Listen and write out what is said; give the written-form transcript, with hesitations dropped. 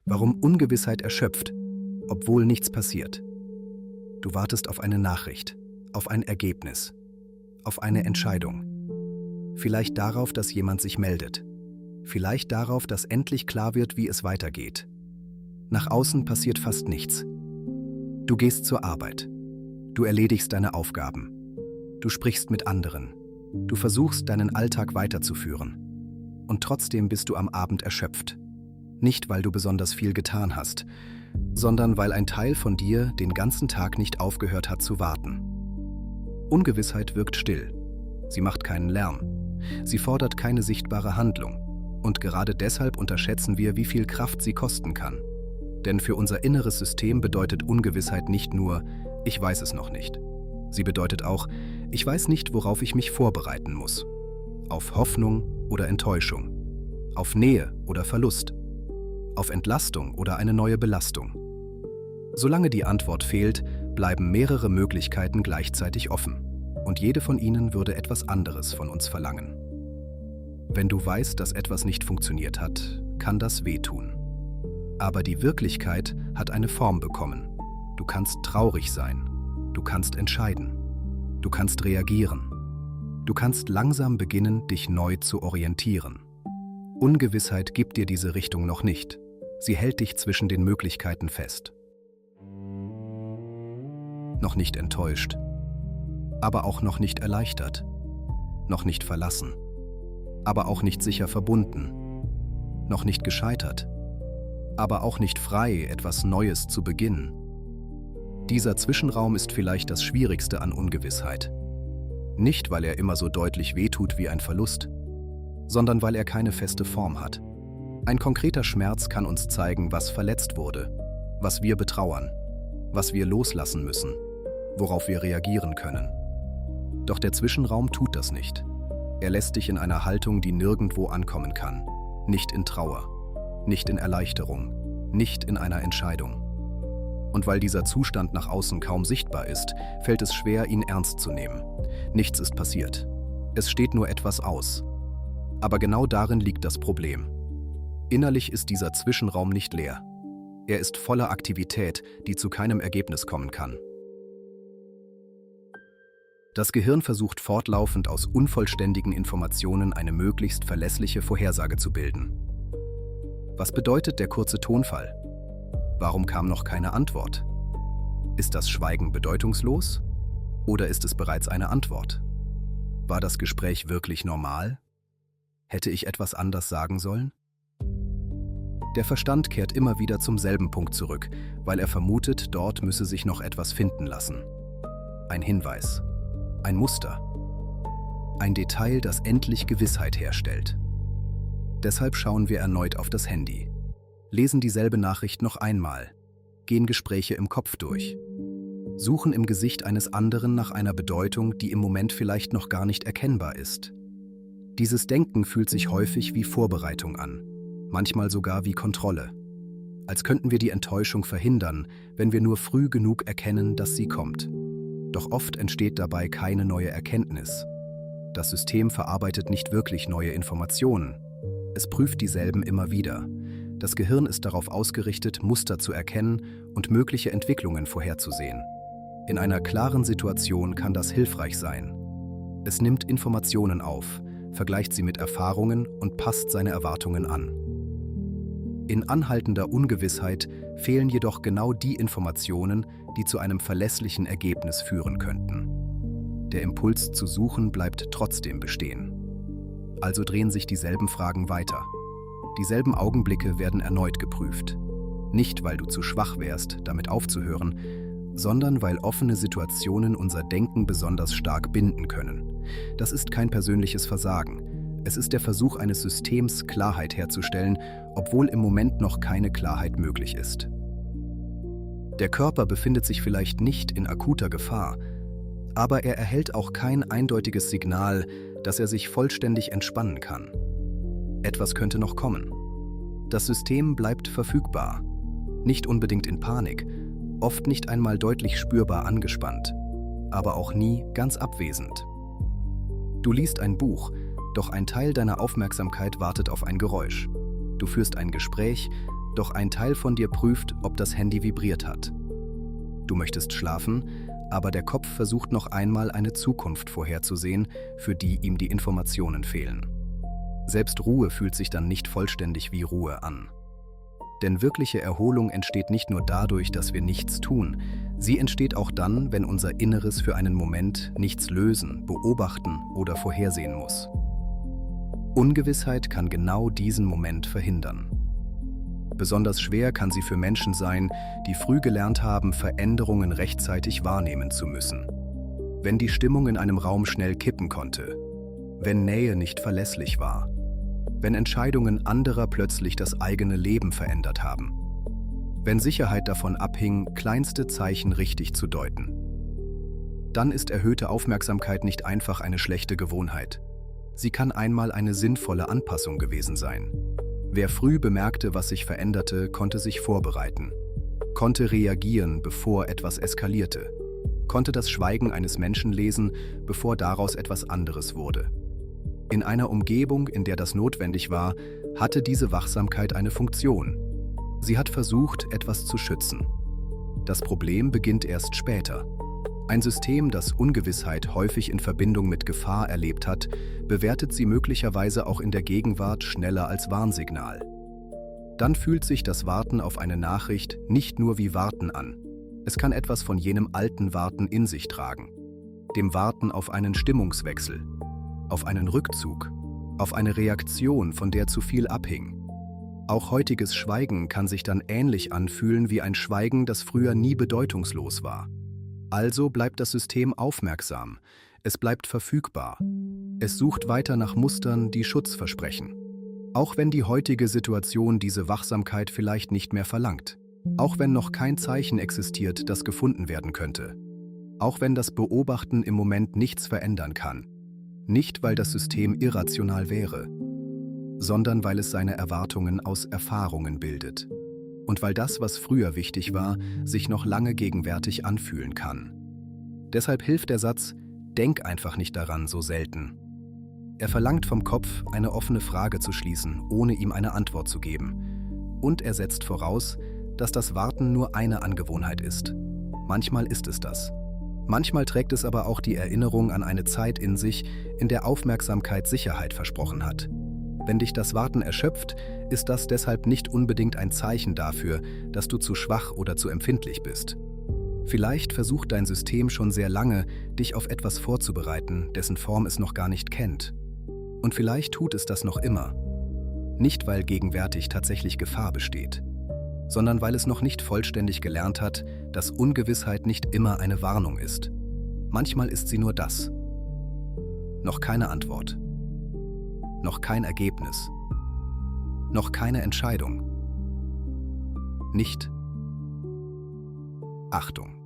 Warum Ungewissheit erschöpft, obwohl nichts passiert. Du wartest auf eine Nachricht, auf ein Ergebnis, auf eine Entscheidung. Vielleicht darauf, dass jemand sich meldet. Vielleicht darauf, dass endlich klar wird, wie es weitergeht. Nach außen passiert fast nichts. Du gehst zur Arbeit. Du erledigst deine Aufgaben. Du sprichst mit anderen. Du versuchst, deinen Alltag weiterzuführen. Und trotzdem bist du am Abend erschöpft. Nicht, weil du besonders viel getan hast, sondern weil ein Teil von dir den ganzen Tag nicht aufgehört hat zu warten. Ungewissheit wirkt still. Sie macht keinen Lärm. Sie fordert keine sichtbare Handlung. Und gerade deshalb unterschätzen wir, wie viel Kraft sie kosten kann. Denn für unser inneres System bedeutet Ungewissheit nicht nur, ich weiß es noch nicht. Sie bedeutet auch, ich weiß nicht, worauf ich mich vorbereiten muss. Auf Hoffnung oder Enttäuschung. Auf Nähe oder Verlust. Auf Entlastung oder eine neue Belastung. Solange die Antwort fehlt, bleiben mehrere Möglichkeiten gleichzeitig offen. Und jede von ihnen würde etwas anderes von uns verlangen. Wenn du weißt, dass etwas nicht funktioniert hat, kann das wehtun. Aber die Wirklichkeit hat eine Form bekommen. Du kannst traurig sein. Du kannst entscheiden. Du kannst reagieren. Du kannst langsam beginnen, dich neu zu orientieren. Ungewissheit gibt dir diese Richtung noch nicht. Sie hält dich zwischen den Möglichkeiten fest. Noch nicht enttäuscht, aber auch noch nicht erleichtert. Noch nicht verlassen, aber auch nicht sicher verbunden. Noch nicht gescheitert, aber auch nicht frei, etwas Neues zu beginnen. Dieser Zwischenraum ist vielleicht das Schwierigste an Ungewissheit. Nicht, weil er immer so deutlich wehtut wie ein Verlust, sondern weil er keine feste Form hat. Ein konkreter Schmerz kann uns zeigen, was verletzt wurde, was wir betrauern, was wir loslassen müssen, worauf wir reagieren können. Doch der Zwischenraum tut das nicht. Er lässt dich in einer Haltung, die nirgendwo ankommen kann. Nicht in Trauer, nicht in Erleichterung, nicht in einer Entscheidung. Und weil dieser Zustand nach außen kaum sichtbar ist, fällt es schwer, ihn ernst zu nehmen. Nichts ist passiert. Es steht nur etwas aus. Aber genau darin liegt das Problem. Innerlich ist dieser Zwischenraum nicht leer. Er ist voller Aktivität, die zu keinem Ergebnis kommen kann. Das Gehirn versucht fortlaufend aus unvollständigen Informationen eine möglichst verlässliche Vorhersage zu bilden. Was bedeutet der kurze Tonfall? Warum kam noch keine Antwort? Ist das Schweigen bedeutungslos? Oder ist es bereits eine Antwort? War das Gespräch wirklich normal? Hätte ich etwas anders sagen sollen? Der Verstand kehrt immer wieder zum selben Punkt zurück, weil er vermutet, dort müsse sich noch etwas finden lassen. Ein Hinweis, ein Muster, ein Detail, das endlich Gewissheit herstellt. Deshalb schauen wir erneut auf das Handy, lesen dieselbe Nachricht noch einmal, gehen Gespräche im Kopf durch, suchen im Gesicht eines anderen nach einer Bedeutung, die im Moment vielleicht noch gar nicht erkennbar ist. Dieses Denken fühlt sich häufig wie Vorbereitung an, manchmal sogar wie Kontrolle. Als könnten wir die Enttäuschung verhindern, wenn wir nur früh genug erkennen, dass sie kommt. Doch oft entsteht dabei keine neue Erkenntnis. Das System verarbeitet nicht wirklich neue Informationen. Es prüft dieselben immer wieder. Das Gehirn ist darauf ausgerichtet, Muster zu erkennen und mögliche Entwicklungen vorherzusehen. In einer klaren Situation kann das hilfreich sein. Es nimmt Informationen auf, vergleicht sie mit Erfahrungen und passt seine Erwartungen an. In anhaltender Ungewissheit fehlen jedoch genau die Informationen, die zu einem verlässlichen Ergebnis führen könnten. Der Impuls zu suchen bleibt trotzdem bestehen. Also drehen sich dieselben Fragen weiter. Dieselben Augenblicke werden erneut geprüft. Nicht, weil du zu schwach wärst, damit aufzuhören, sondern weil offene Situationen unser Denken besonders stark binden können. Das ist kein persönliches Versagen. Es ist der Versuch eines Systems, Klarheit herzustellen, obwohl im Moment noch keine Klarheit möglich ist. Der Körper befindet sich vielleicht nicht in akuter Gefahr, aber er erhält auch kein eindeutiges Signal, dass er sich vollständig entspannen kann. Etwas könnte noch kommen. Das System bleibt verfügbar, nicht unbedingt in Panik, oft nicht einmal deutlich spürbar angespannt, aber auch nie ganz abwesend. Du liest ein Buch, doch ein Teil deiner Aufmerksamkeit wartet auf ein Geräusch. Du führst ein Gespräch, Doch ein Teil von dir prüft, ob das Handy vibriert hat. Du möchtest schlafen, aber der Kopf versucht noch einmal eine Zukunft vorherzusehen, für die ihm die Informationen fehlen. Selbst Ruhe fühlt sich dann nicht vollständig wie Ruhe an. Denn wirkliche Erholung entsteht nicht nur dadurch, dass wir nichts tun, sie entsteht auch dann, wenn unser Inneres für einen Moment nichts lösen, beobachten oder vorhersehen muss. Ungewissheit kann genau diesen Moment verhindern. Besonders schwer kann sie für Menschen sein, die früh gelernt haben, Veränderungen rechtzeitig wahrnehmen zu müssen. Wenn die Stimmung in einem Raum schnell kippen konnte, wenn Nähe nicht verlässlich war, wenn Entscheidungen anderer plötzlich das eigene Leben verändert haben, wenn Sicherheit davon abhing, kleinste Zeichen richtig zu deuten. Dann ist erhöhte Aufmerksamkeit nicht einfach eine schlechte Gewohnheit. Sie kann einmal eine sinnvolle Anpassung gewesen sein. Wer früh bemerkte, was sich veränderte, konnte sich vorbereiten, konnte reagieren, bevor etwas eskalierte, konnte das Schweigen eines Menschen lesen, bevor daraus etwas anderes wurde. In einer Umgebung, in der das notwendig war, hatte diese Wachsamkeit eine Funktion. Sie hat versucht, etwas zu schützen. Das Problem beginnt erst später. Ein System, das Ungewissheit häufig in Verbindung mit Gefahr erlebt hat, bewertet sie möglicherweise auch in der Gegenwart schneller als Warnsignal. Dann fühlt sich das Warten auf eine Nachricht nicht nur wie Warten an. Es kann etwas von jenem alten Warten in sich tragen. Dem Warten auf einen Stimmungswechsel, auf einen Rückzug, auf eine Reaktion, von der zu viel abhing. Auch heutiges Schweigen kann sich dann ähnlich anfühlen wie ein Schweigen, das früher nie bedeutungslos war. Also bleibt das System aufmerksam, es bleibt verfügbar. Es sucht weiter nach Mustern, die Schutz versprechen. Auch wenn die heutige Situation diese Wachsamkeit vielleicht nicht mehr verlangt. Auch wenn noch kein Zeichen existiert, das gefunden werden könnte. Auch wenn das Beobachten im Moment nichts verändern kann. Nicht, weil das System irrational wäre, sondern weil es seine Erwartungen aus Erfahrungen bildet. Und weil das, was früher wichtig war, sich noch lange gegenwärtig anfühlen kann. Deshalb hilft der Satz, denk einfach nicht daran so selten. Er verlangt vom Kopf, eine offene Frage zu schließen, ohne ihm eine Antwort zu geben. Und er setzt voraus, dass das Warten nur eine Angewohnheit ist. Manchmal ist es das. Manchmal trägt es aber auch die Erinnerung an eine Zeit in sich, in der Aufmerksamkeit Sicherheit versprochen hat. Wenn dich das Warten erschöpft, ist das deshalb nicht unbedingt ein Zeichen dafür, dass du zu schwach oder zu empfindlich bist. Vielleicht versucht dein System schon sehr lange, dich auf etwas vorzubereiten, dessen Form es noch gar nicht kennt. Und vielleicht tut es das noch immer. Nicht, weil gegenwärtig tatsächlich Gefahr besteht, sondern weil es noch nicht vollständig gelernt hat, dass Ungewissheit nicht immer eine Warnung ist. Manchmal ist sie nur das. Noch keine Antwort. Noch kein Ergebnis. Noch keine Entscheidung. Nicht Achtung.